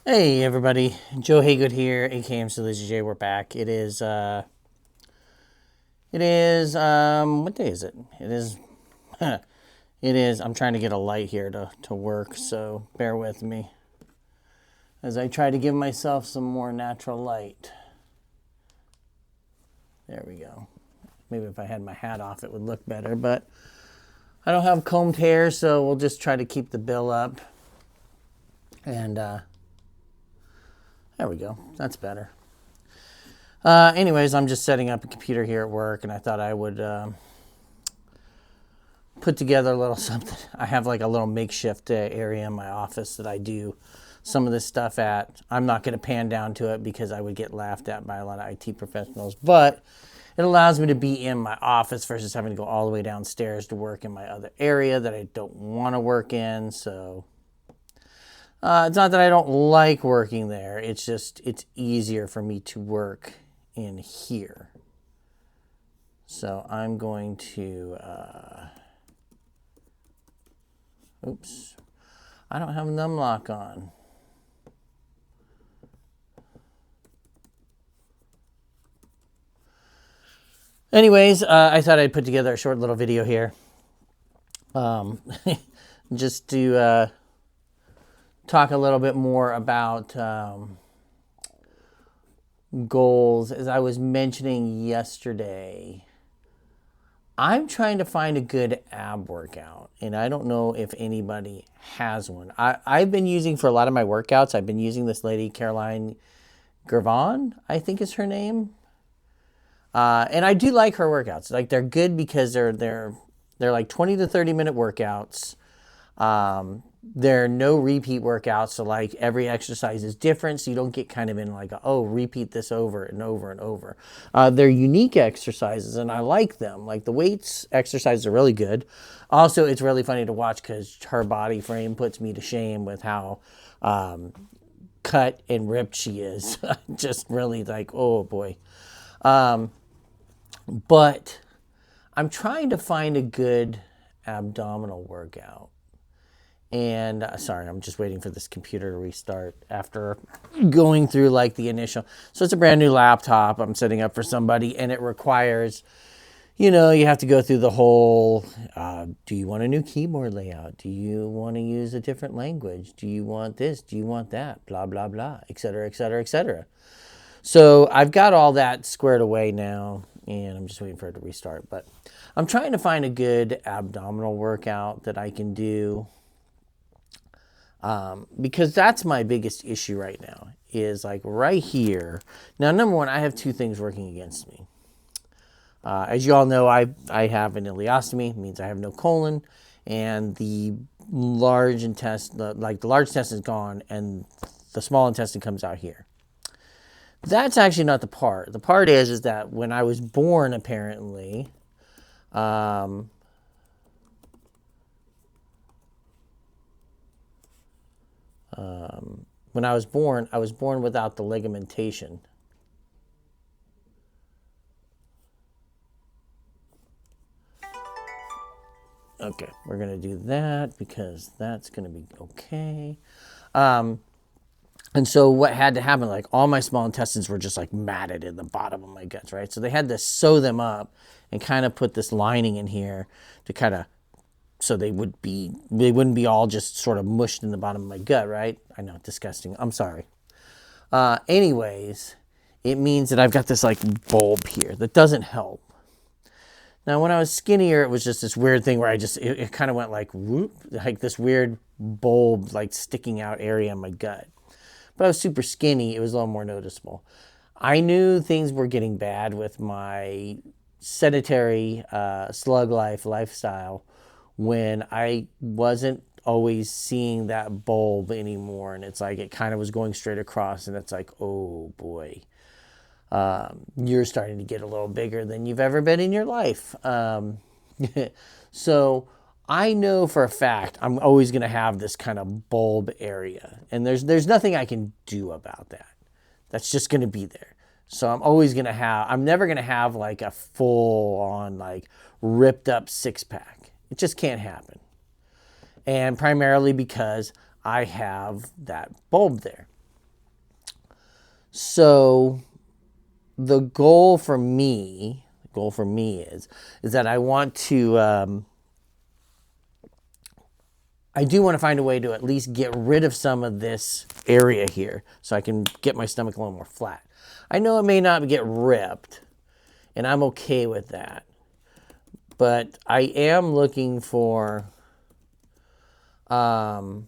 Hey everybody, Joe Haygood here, aka MC Lazy J. We're back. What day is it? I'm trying to get a light here to work, so bear with me as I try to give myself some more natural light. There we go. Maybe if I had my hat off it would look better, but I don't have combed hair, so we'll just try to keep the bill up. And there we go. That's better. Anyways, I'm just setting up a computer here at work, and I thought I would put together a little something. I have like a little makeshift area in my office that I do some of this stuff at. I'm not going to pan down to it because I would get laughed at by a lot of IT professionals, but it allows me to be in my office versus having to go all the way downstairs to work in my other area that I don't want to work in. So it's not that I don't like working there. It's just, it's easier for me to work in here. So I'm going to, oops, I don't have numlock on. Anyways, I thought I'd put together a short little video here. Just to talk a little bit more about goals. As I was mentioning yesterday, I'm trying to find a good ab workout, and I don't know if anybody has one. I've been using for a lot of my workouts, I've been using this lady, Caroline Gervon, I think is her name. And I do like her workouts. Like, they're good because they're like 20 to 30 minute workouts. There are no repeat workouts, so like every exercise is different, so you don't get kind of in like, repeat this over and over and over. They're unique exercises, and I like them. Like, the weights exercises are really good. Also, it's really funny to watch because her body frame puts me to shame with how cut and ripped she is. Just really like, oh boy. But I'm trying to find a good abdominal workout. And sorry, I'm just waiting for this computer to restart after going through like the initial. So it's a brand new laptop I'm setting up for somebody, and it requires, you have to go through the whole, do you want a new keyboard layout? Do you want to use a different language? Do you want this? Do you want that? Blah, blah, blah, et cetera, et cetera, et cetera. So I've got all that squared away now, and I'm just waiting for it to restart. But I'm trying to find a good abdominal workout that I can do. Because that's my biggest issue right now, is like right here. Now, number one, I have two things working against me. As you all know, I have an ileostomy, means I have no colon, and the large intestine, the large intestine is gone, and the small intestine comes out here. That's actually not the part. The part is that when I was born, apparently, when I was born without the ligamentation. Okay, we're going to do that because that's going to be okay. And so what had to happen, like all my small intestines were just like matted in the bottom of my guts, right? So they had to sew them up and kind of put this lining in here to kind of, so they wouldn't be all just sort of mushed in the bottom of my gut, right? I know, disgusting. I'm sorry. Anyways, it means that I've got this like bulb here that doesn't help. Now, when I was skinnier, it was just this weird thing where it kind of went like whoop, like this weird bulb, like sticking out area in my gut. But I was super skinny, it was a little more noticeable. I knew things were getting bad with my sedentary slug lifestyle when I wasn't always seeing that bulb anymore. And it's like it kind of was going straight across, and it's like, oh boy. You're starting to get a little bigger than you've ever been in your life. So I know for a fact I'm always going to have this kind of bulb area, and there's nothing I can do about that. That's just going to be there. So I'm never going to have like a full on like ripped up six pack. It just can't happen. And primarily because I have that bulb there. So the goal for me is that I want to, I do want to find a way to at least get rid of some of this area here so I can get my stomach a little more flat. I know it may not get ripped, and I'm okay with that. But I am looking for, I'm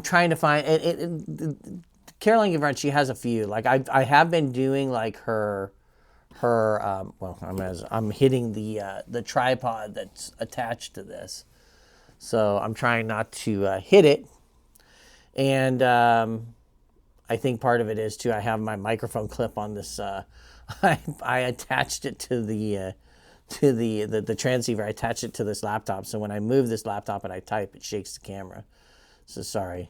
trying to find, Caroline Gavron, she has a few. Like I have been doing like her, well, I'm hitting the tripod that's attached to this. So I'm trying not to hit it. And I think part of it is too, I have my microphone clip on this. I attached it to the transceiver. I attached it to this laptop. So when I move this laptop and I type, it shakes the camera. So sorry.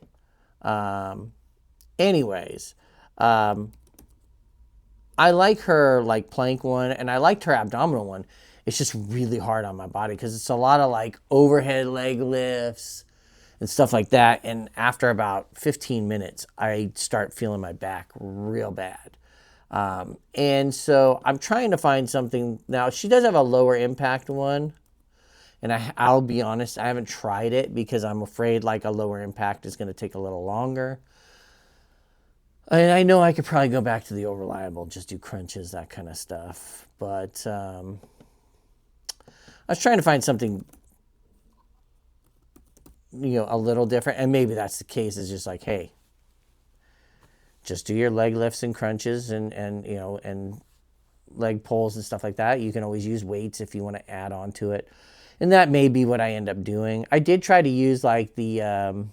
Anyways, I like her like plank one, and I liked her abdominal one. It's just really hard on my body because it's a lot of like overhead leg lifts and stuff like that. And after about 15 minutes, I start feeling my back real bad. And so I'm trying to find something. Now, she does have a lower impact one. And I'll be honest, I haven't tried it because I'm afraid like a lower impact is going to take a little longer. And I know I could probably go back to the old reliable, just do crunches, that kind of stuff. But I was trying to find something, a little different. And maybe that's the case. It's just like, hey, just do your leg lifts and crunches and leg pulls and stuff like that. You can always use weights if you want to add on to it. And that may be what I end up doing. I did try to use like the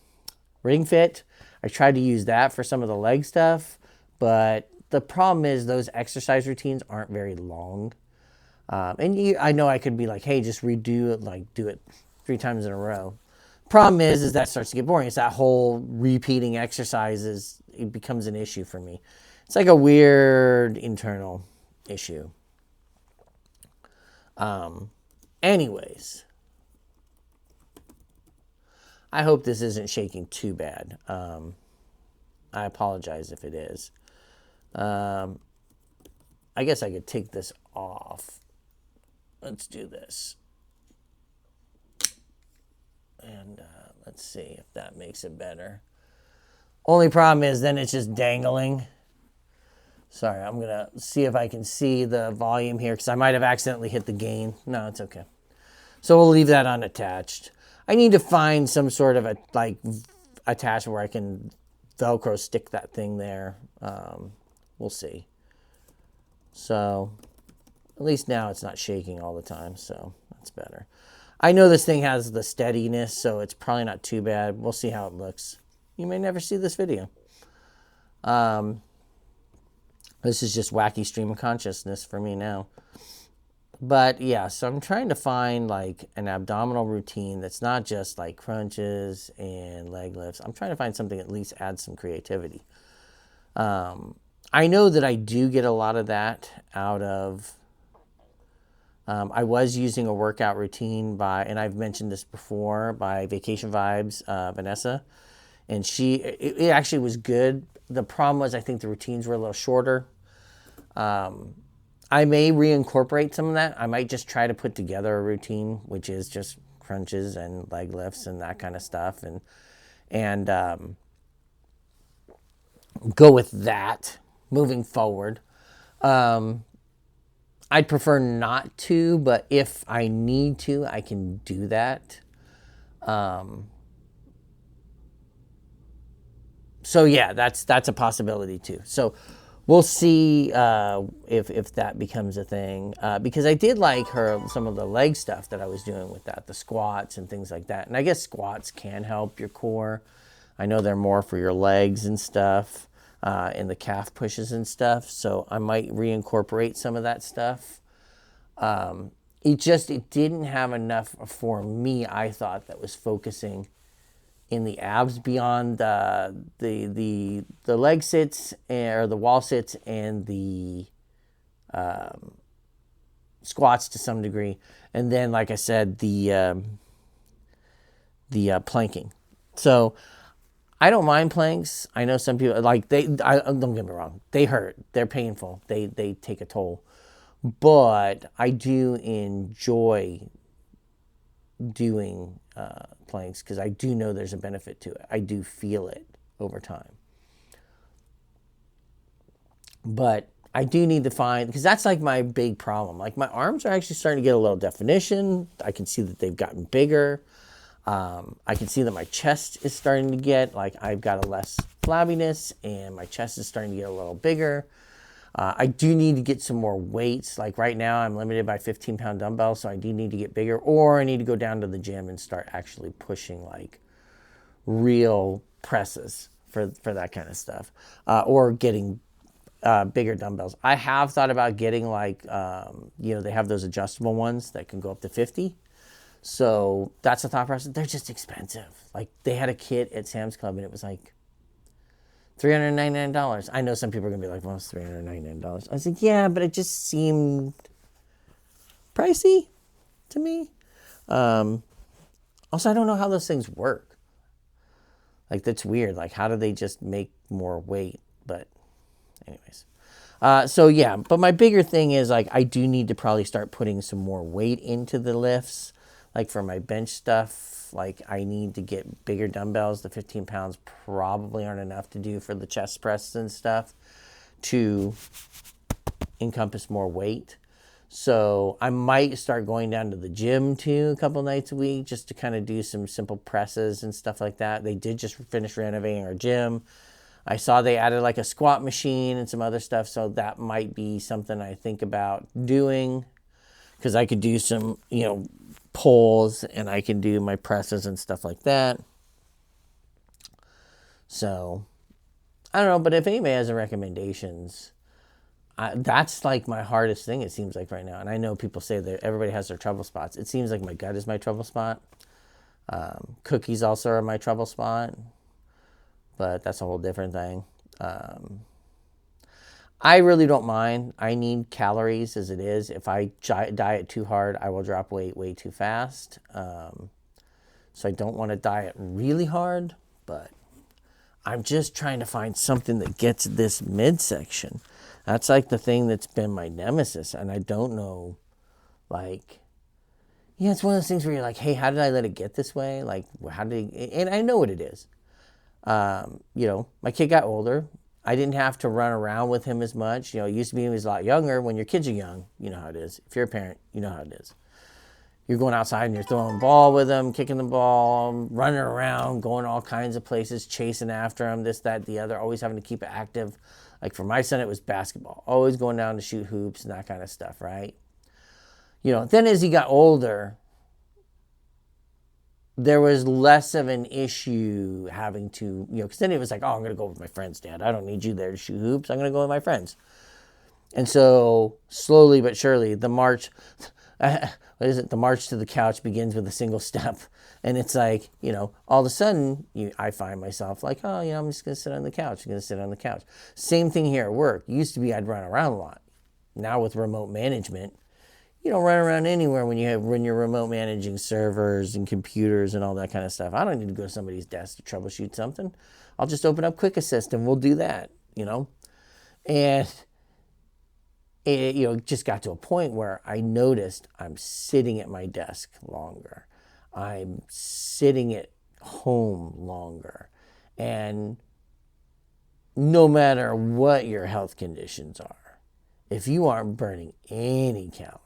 Ring Fit. I tried to use that for some of the leg stuff, but the problem is those exercise routines aren't very long. I know I could be like, hey, just redo it, like do it 3 times in a row. Problem is that starts to get boring. It's that whole repeating exercises. It becomes an issue for me. It's like a weird internal issue. Anyways, I hope this isn't shaking too bad. I apologize if it is. I guess I could take this off. Let's do this. And let's see if that makes it better. Only problem is then it's just dangling. Sorry, I'm going to see if I can see the volume here because I might have accidentally hit the gain. No, it's okay. So we'll leave that unattached. I need to find some sort of a attachment where I can Velcro stick that thing there. We'll see. So at least now it's not shaking all the time, so that's better. I know this thing has the steadiness, so it's probably not too bad. We'll see how it looks. You may never see this video. This is just wacky stream of consciousness for me now. But yeah, so I'm trying to find like an abdominal routine that's not just like crunches and leg lifts. I'm trying to find something that at least adds some creativity. I know that I do get a lot of that out of, I was using a workout routine and I've mentioned this before, by Vacation Vibes, Vanessa. And it actually was good. The problem was I think the routines were a little shorter. I may reincorporate some of that. I might just try to put together a routine, which is just crunches and leg lifts and that kind of stuff, and go with that moving forward. I'd prefer not to, but if I need to, I can do that. So yeah, that's a possibility too. So we'll see if that becomes a thing. Because I did like some of the leg stuff that I was doing with that, the squats and things like that. And I guess squats can help your core. I know they're more for your legs and stuff, and the calf pushes and stuff. So I might reincorporate some of that stuff. It didn't have enough for me, I thought, that was focusing in the abs beyond the leg sits or the wall sits and the squats to some degree, and then like I said, the planking. So I don't mind planks. I know some people like don't get me wrong. They hurt. They're painful. They take a toll. But I do enjoy doing planks because I do know there's a benefit to it. I do feel it over time. But I do need to find, because that's like my big problem. Like my arms are actually starting to get a little definition. I can see that they've gotten bigger. I can see that my chest is starting to get, like I've got a less flabbiness and my chest is starting to get a little bigger. I do need to get some more weights. Like right now I'm limited by 15-pound dumbbells, so I do need to get bigger, or I need to go down to the gym and start actually pushing like real presses for that kind of stuff, or getting bigger dumbbells. I have thought about getting like, they have those adjustable ones that can go up to 50. So that's a thought process. They're just expensive. Like they had a kit at Sam's Club and it was like $399. I know some people are going to be like, well, it's $399. I was like, yeah, but it just seemed pricey to me. Also, I don't know how those things work. Like that's weird. Like how do they just make more weight? But anyways. So yeah, but my bigger thing is like I do need to probably start putting some more weight into the lifts. Like for my bench stuff, like I need to get bigger dumbbells. The 15 pounds probably aren't enough to do for the chest press and stuff to encompass more weight. So I might start going down to the gym too a couple nights a week just to kind of do some simple presses and stuff like that. They did just finish renovating our gym. I saw they added like a squat machine and some other stuff, so that might be something I think about doing because I could do some, pulls and I can do my presses and stuff like that. So I don't know, but if anybody has any recommendations, that's like my hardest thing, it seems like right now. And I know people say that everybody has their trouble spots. It seems like my gut is my trouble spot. Cookies also are my trouble spot, but that's a whole different thing. I really don't mind. I need calories as it is. If I diet too hard, I will drop weight way too fast. So I don't want to diet really hard, but I'm just trying to find something that gets this midsection. That's like the thing that's been my nemesis. And I don't know, like, it's one of those things where you're like, hey, how did I let it get this way? Like, and I know what it is. My kid got older. I didn't have to run around with him as much. It used to be when he was a lot younger. When your kids are young, you know how it is. If you're a parent, you know how it is. You're going outside and you're throwing the ball with them, kicking the ball, running around, going all kinds of places, chasing after him, this, that, the other, always having to keep it active. Like for my son, it was basketball. Always going down to shoot hoops and that kind of stuff, right? Then as he got older, there was less of an issue having to, because then it was like, oh, I'm going to go with my friends, Dad. I don't need you there to shoot hoops. I'm going to go with my friends. And so slowly but surely, the march to the couch begins with a single step. And it's like, all of a sudden, I find myself like, oh, I'm just going to sit on the couch. I'm going to sit on the couch. Same thing here at work. Used to be I'd run around a lot. Now with remote management, you don't run around anywhere when you're remote managing servers and computers and all that kind of stuff. I don't need to go to somebody's desk to troubleshoot something. I'll just open up Quick Assist and we'll do that, And it just got to a point where I noticed I'm sitting at my desk longer. I'm sitting at home longer. And no matter what your health conditions are, if you aren't burning any calories,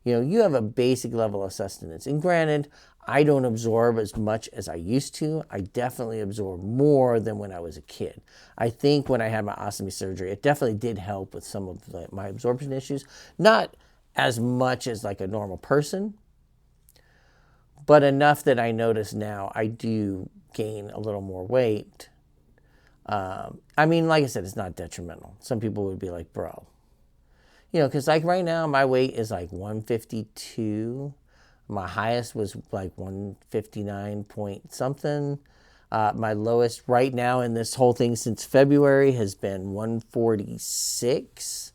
you have a basic level of sustenance. And granted, I don't absorb as much as I used to. I definitely absorb more than when I was a kid. I think when I had my ostomy surgery, it definitely did help with some of my absorption issues. Not as much as like a normal person, but enough that I notice now I do gain a little more weight. Like I said, it's not detrimental. Some people would be like, bro. Because like right now, my weight is like 152. My highest was like 159 point something. My lowest right now in this whole thing since February has been 146.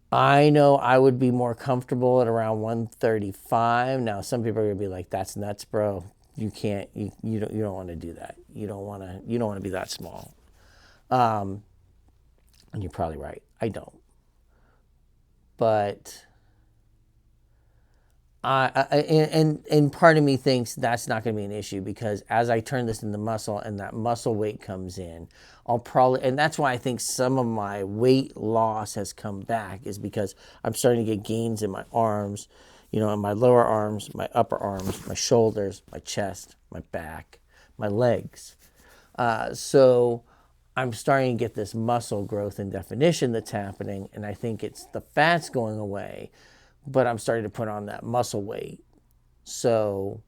I know I would be more comfortable at around 135. Now, some people are going to be like, that's nuts, bro. you can't, you don't want to do that. You don't want to be that small. And you're probably right. I don't. But and part of me thinks that's not going to be an issue, because as I turn this into muscle and that muscle weight comes in, I'll probably, and that's why I think some of my weight loss has come back, is because I'm starting to get gains in my arms, in my lower arms, my upper arms, my shoulders, my chest, my back, my legs. So I'm starting to get this muscle growth and definition that's happening, and I think it's the fat's going away, but I'm starting to put on that muscle weight. So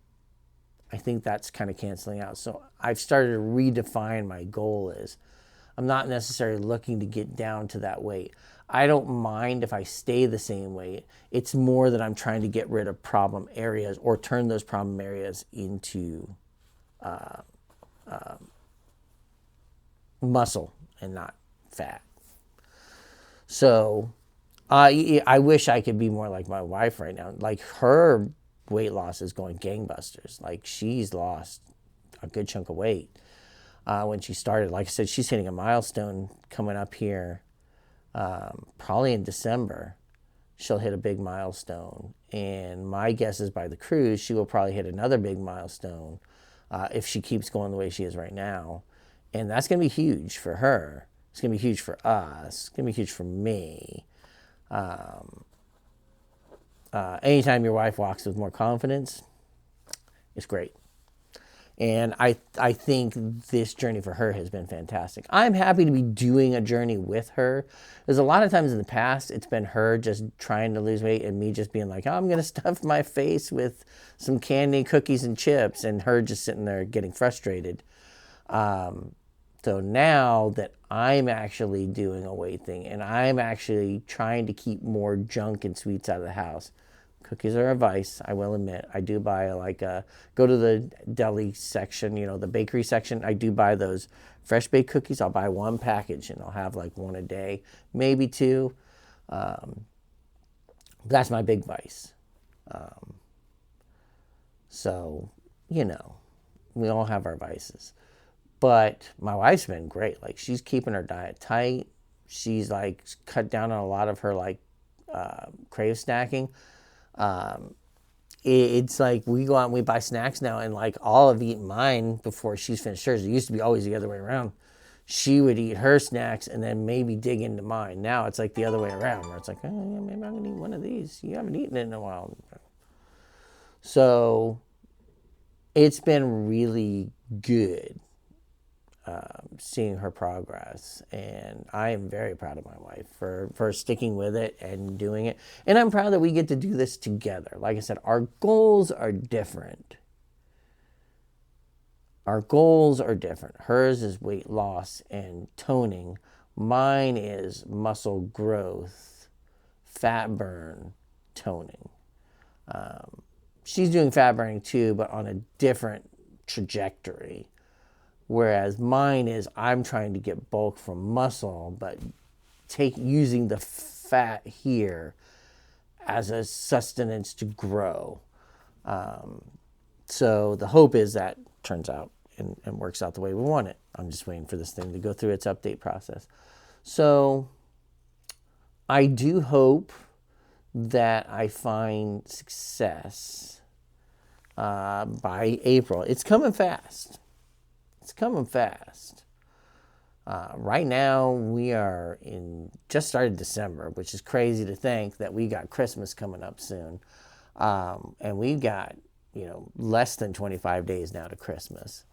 I think that's kind of canceling out. So I've started to redefine my goal is I'm not necessarily looking to get down to that weight. I don't mind if I stay the same weight. It's more that I'm trying to get rid of problem areas or turn those problem areas into muscle and not fat. So I wish I could be more like my wife right now. Like, her weight loss is going gangbusters. Like, she's lost a good chunk of weight when she started. Like I said, she's hitting a milestone coming up here, probably in December. She'll hit a big milestone. And my guess is by the cruise, she will probably hit another big milestone if she keeps going the way she is right now. And that's going to be huge for her. It's going to be huge for us. It's going to be huge for me. Anytime your wife walks with more confidence, it's great. And I think this journey for her has been fantastic. I'm happy to be doing a journey with her. There's a lot of times in the past, it's been her just trying to lose weight and me just being like, oh, I'm going to stuff my face with some candy, cookies, and chips, and her just sitting there getting frustrated. So now that I'm actually doing a weight thing and I'm actually trying to keep more junk and sweets out of the house, cookies are a vice, I will admit. I do buy go to the deli section, the bakery section. I do buy those fresh baked cookies. I'll buy one package and I'll have like one a day, maybe two. That's my big vice. So, we all have our vices. But my wife's been great. Like, she's keeping her diet tight. She's like cut down on a lot of her crave snacking. It's like we go out and we buy snacks now, and like I'll have eaten mine before she's finished hers. It used to be always the other way around. She would eat her snacks and then maybe dig into mine. Now it's like the other way around, where it's like, oh, yeah, maybe I'm gonna eat one of these. You haven't eaten it in a while. So it's been really good. Seeing her progress, and I am very proud of my wife for sticking with it and doing it, and I'm proud that we get to do this together. Like I said, our goals are different. Hers is weight loss and toning. Mine is muscle growth, fat burn, toning. She's doing fat burning too, but on a different trajectory. Whereas mine is I'm trying to get bulk from muscle, but using the fat here as a sustenance to grow. So the hope is that turns out and works out the way we want it. I'm just waiting for this thing to go through its update process. So I do hope that I find success by April. It's coming fast. Right now, we are just started December, which is crazy to think that we got Christmas coming up soon. And we've got, less than 25 days now to Christmas.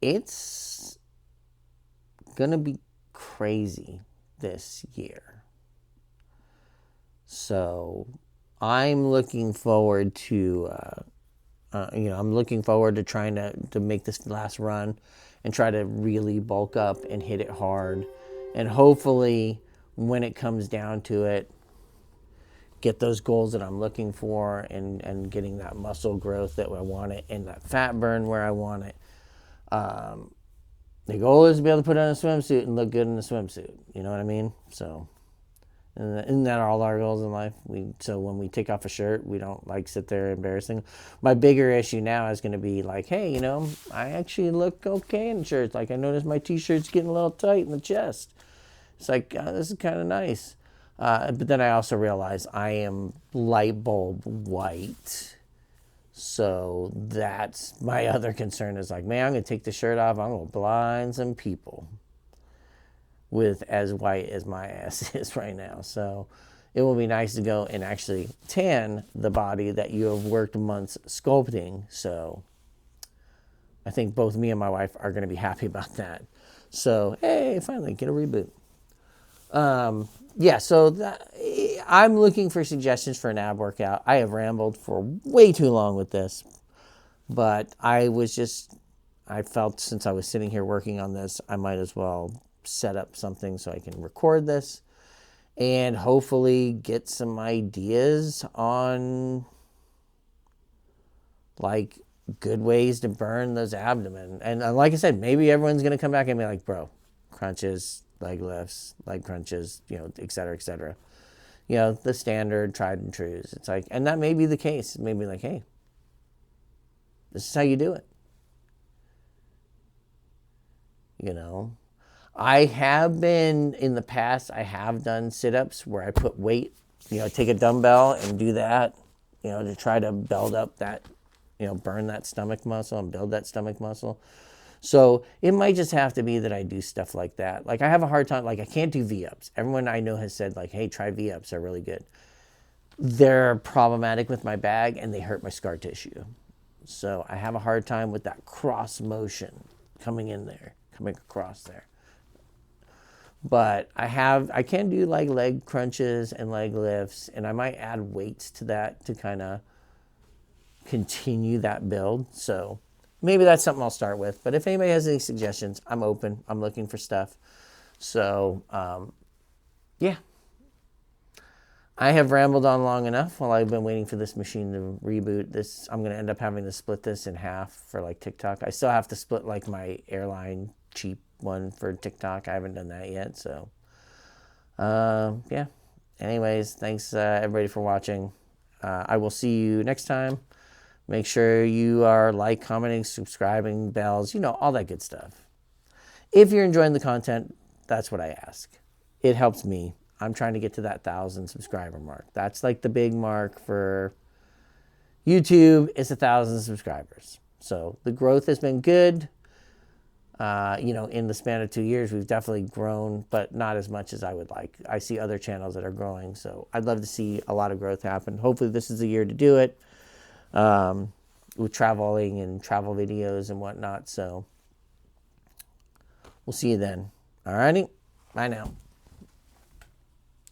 It's going to be crazy this year. So I'm looking forward to... I'm looking forward to trying to make this last run and try to really bulk up and hit it hard. And hopefully, when it comes down to it, get those goals that I'm looking for and getting that muscle growth that I want it and that fat burn where I want it. The goal is to be able to put on a swimsuit and look good in a swimsuit. You know what I mean? So And isn't that all our goals in life? So when we take off a shirt, we don't like sit there embarrassing. My bigger issue now is going to be like, hey, I actually look okay in shirts. Like I noticed my t-shirt's getting a little tight in the chest. It's like, this is kind of nice. But then I also realize I am light bulb white. So that's my other concern is like, man, I'm going to take the shirt off. I'm going to blind some people with as white as my ass is right now. So it will be nice to go and actually tan the body that you have worked months sculpting. So I think both me and my wife are going to be happy about that. So, hey, finally get a reboot. I'm looking for suggestions for an ab workout. I have rambled for way too long with this, but I felt since I was sitting here working on this, I might as well set up something so I can record this and hopefully get some ideas on like good ways to burn those abdomen. And like I said, maybe everyone's going to come back and be like, bro, crunches, leg lifts, leg crunches, et cetera, et cetera. The standard tried and trues. It's like, and that may be the case. Maybe like, hey, this is how you do it. I have been in the past, I have done sit-ups where I put weight, take a dumbbell and do that, to try to build up that, burn that stomach muscle and build that stomach muscle. So it might just have to be that I do stuff like that. Like I have a hard time, like I can't do V-ups. Everyone I know has said like, hey, try V-ups, they're really good. They're problematic with my bag and they hurt my scar tissue. So I have a hard time with that cross motion coming across there. But I can do like leg crunches and leg lifts, and I might add weights to that to kind of continue that build. So maybe that's something I'll start with. But if anybody has any suggestions, I'm open. I'm looking for stuff. So, yeah. I have rambled on long enough while I've been waiting for this machine to reboot. I'm going to end up having to split this in half for like TikTok. I still have to split like my airline cheap one for TikTok. I haven't done that yet. So, yeah. Anyways, thanks everybody for watching. I will see you next time. Make sure you are commenting, subscribing, bells, all that good stuff. If you're enjoying the content, that's what I ask. It helps me. I'm trying to get to that 1,000 subscriber mark. That's like the big mark for YouTube. It's 1,000 subscribers. So the growth has been good. In the span of 2 years, we've definitely grown, but not as much as I would like. I see other channels that are growing, so I'd love to see a lot of growth happen. Hopefully this is the year to do it, with traveling and travel videos and whatnot. So we'll see you then. All righty. Bye now.